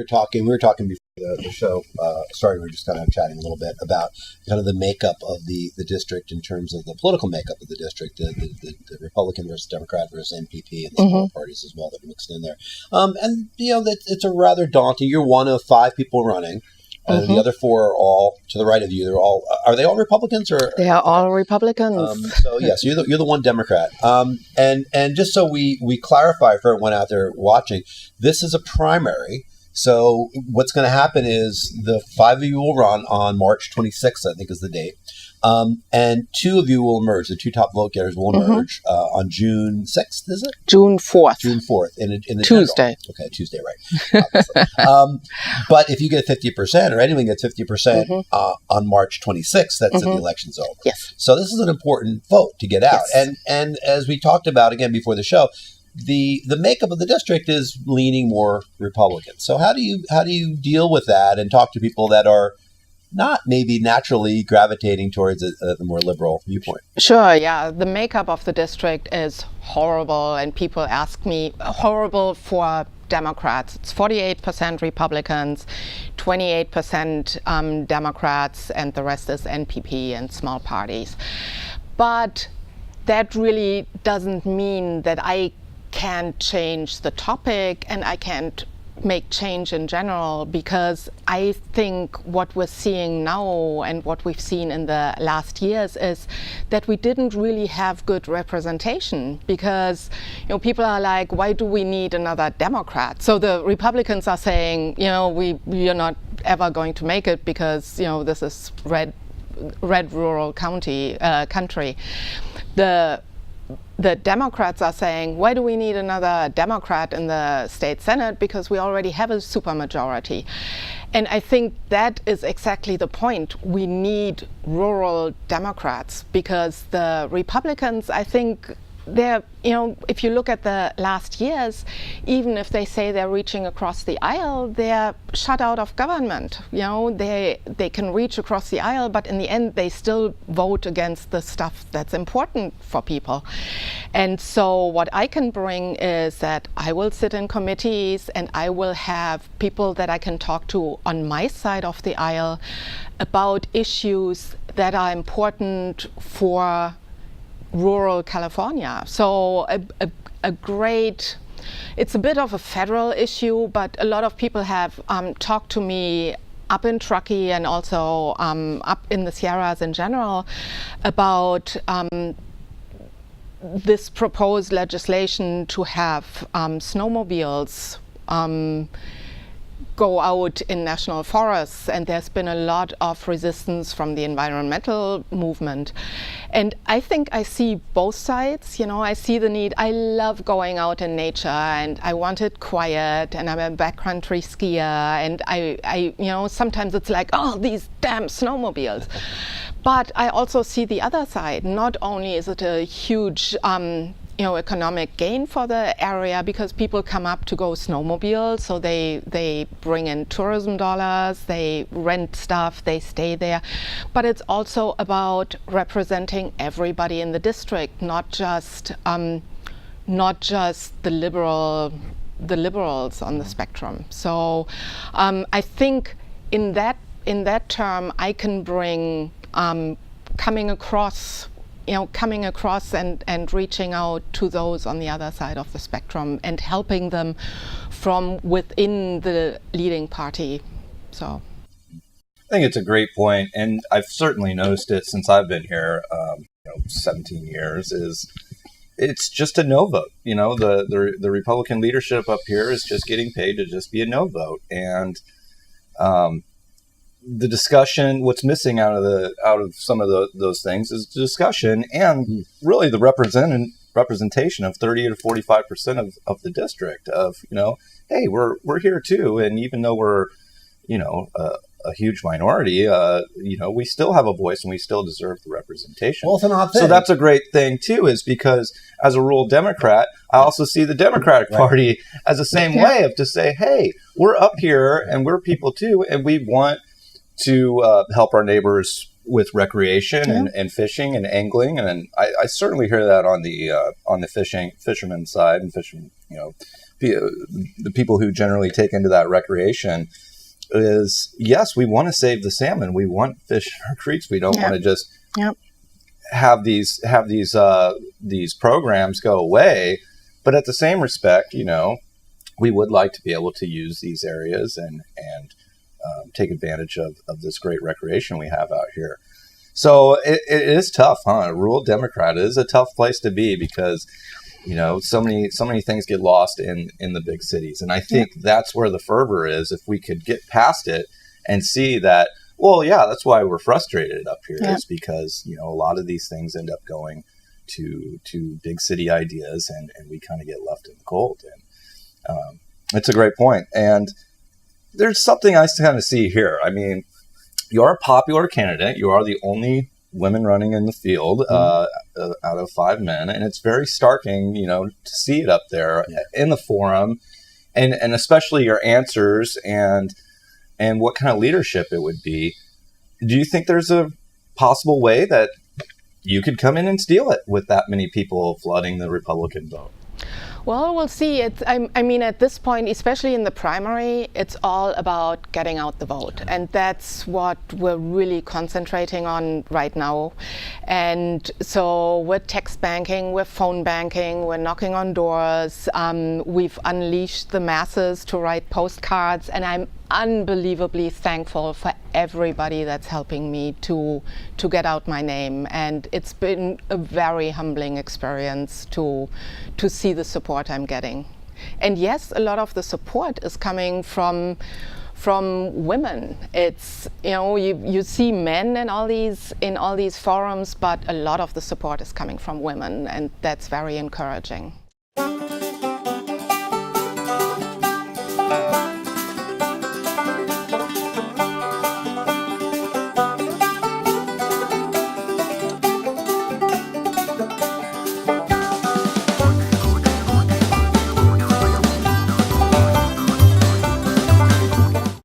were talking before the show started. We were just kind of chatting a little bit about kind of the makeup of the district in terms of the political makeup of the district, the Republican versus Democrat versus NPP and the small parties as well that are mixed in there. And, it's a rather daunting, you're one of 5 people running. The other 4 are all to the right of you. Are they all Republicans or? They are all Republicans. So yes, you're the one Democrat. And just so we clarify for everyone out there watching, this is a primary. So what's going to happen is the 5 of you will run on March 26th, I think is the date. And 2 of you will emerge. The 2 top vote getters will emerge on June 6th, is it? June 4th. June 4th. In the Tuesday. General. Okay, Tuesday, right. But if you get 50% or anyone gets 50% on March 26th, that's if the election's over. Yes. So this is an important vote to get out. Yes. And as we talked about again before the show, the makeup of the district is leaning more Republican. So how do you deal with that and talk to people that are not maybe naturally gravitating towards the more liberal viewpoint? Sure, yeah. The makeup of the district is horrible, and people ask me, horrible for Democrats. It's 48% Republicans, 28% Democrats, and the rest is NPP and small parties. But that really doesn't mean that I can't change the topic and I can't make change in general, because I think what we're seeing now and what we've seen in the last years is that we didn't really have good representation, because people are like, why do we need another Democrat? So the Republicans are saying, we are not ever going to make it because this is red rural country. The Democrats are saying, why do we need another Democrat in the state Senate? Because we already have a supermajority. And I think that is exactly the point. We need rural Democrats, because the Republicans, I think, they're, if you look at the last years, even if they say they're reaching across the aisle, they're shut out of government. They can reach across the aisle, but in the end, they still vote against the stuff that's important for people. And so what I can bring is that I will sit in committees and I will have people that I can talk to on my side of the aisle about issues that are important for rural California. So it's a bit of a federal issue, but a lot of people have talked to me up in Truckee and also up in the Sierras in general about this proposed legislation to have snowmobiles go out in national forests, and there's been a lot of resistance from the environmental movement. And I think I see both sides. I see the need. I love going out in nature, and I want it quiet, and I'm a backcountry skier, and I sometimes it's like, oh, these damn snowmobiles. But I also see the other side. Not only is it a huge economic gain for the area, because people come up to go snowmobile, so they bring in tourism dollars, they rent stuff, they stay there. But it's also about representing everybody in the district, not just the liberals on the spectrum. So I think in that term, I can bring coming across and reaching out to those on the other side of the spectrum and helping them from within the leading party. So I think it's a great point, and I've certainly noticed it since I've been here 17 years, it's just a no vote. The Republican leadership up here is just getting paid to just be a no vote. And the discussion, what's missing out of some of those things is discussion and really the representation of 30 to 45% of the district of, hey, we're here too. And even though we're, a huge minority, we still have a voice and we still deserve the representation. Well, it's an odd thing. So that's a great thing too, is because as a rural Democrat, I also see the Democratic Party as the same way of to say, hey, we're up here and we're people too, and we want to help our neighbors with recreation and fishing and angling, and I certainly hear that on the fisherman side and the people who generally take into that recreation is, yes, we want to save the salmon. We want fish in our creeks. We don't want to just have these programs go away. But at the same respect, we would like to be able to use these areas and take advantage of this great recreation we have out here. So it is tough, huh? A rural Democrat is a tough place to be because, so many things get lost in the big cities. And I think that's where the fervor is. If we could get past it and see that, well, yeah, that's why we're frustrated up here is because, a lot of these things end up going to big city ideas and we kind of get left in the cold. And it's a great point. And there's something I kind of see here. I mean, you're a popular candidate. You are the only women running in the field out of 5 men. And it's very starking, to see it up there in the forum and especially your answers and what kind of leadership it would be. Do you think there's a possible way that you could come in and steal it with that many people flooding the Republican vote? Well, we'll see. I mean, at this point, especially in the primary, it's all about getting out the vote. And that's what we're really concentrating on right now. And so we're text banking, we're phone banking, we're knocking on doors. We've unleashed the masses to write postcards. And I'm unbelievably thankful for everybody that's helping me to get out my name, and it's been a very humbling experience to see the support I'm getting. And yes, a lot of the support is coming from women. It's you see men in all these forums, but a lot of the support is coming from women, and that's very encouraging.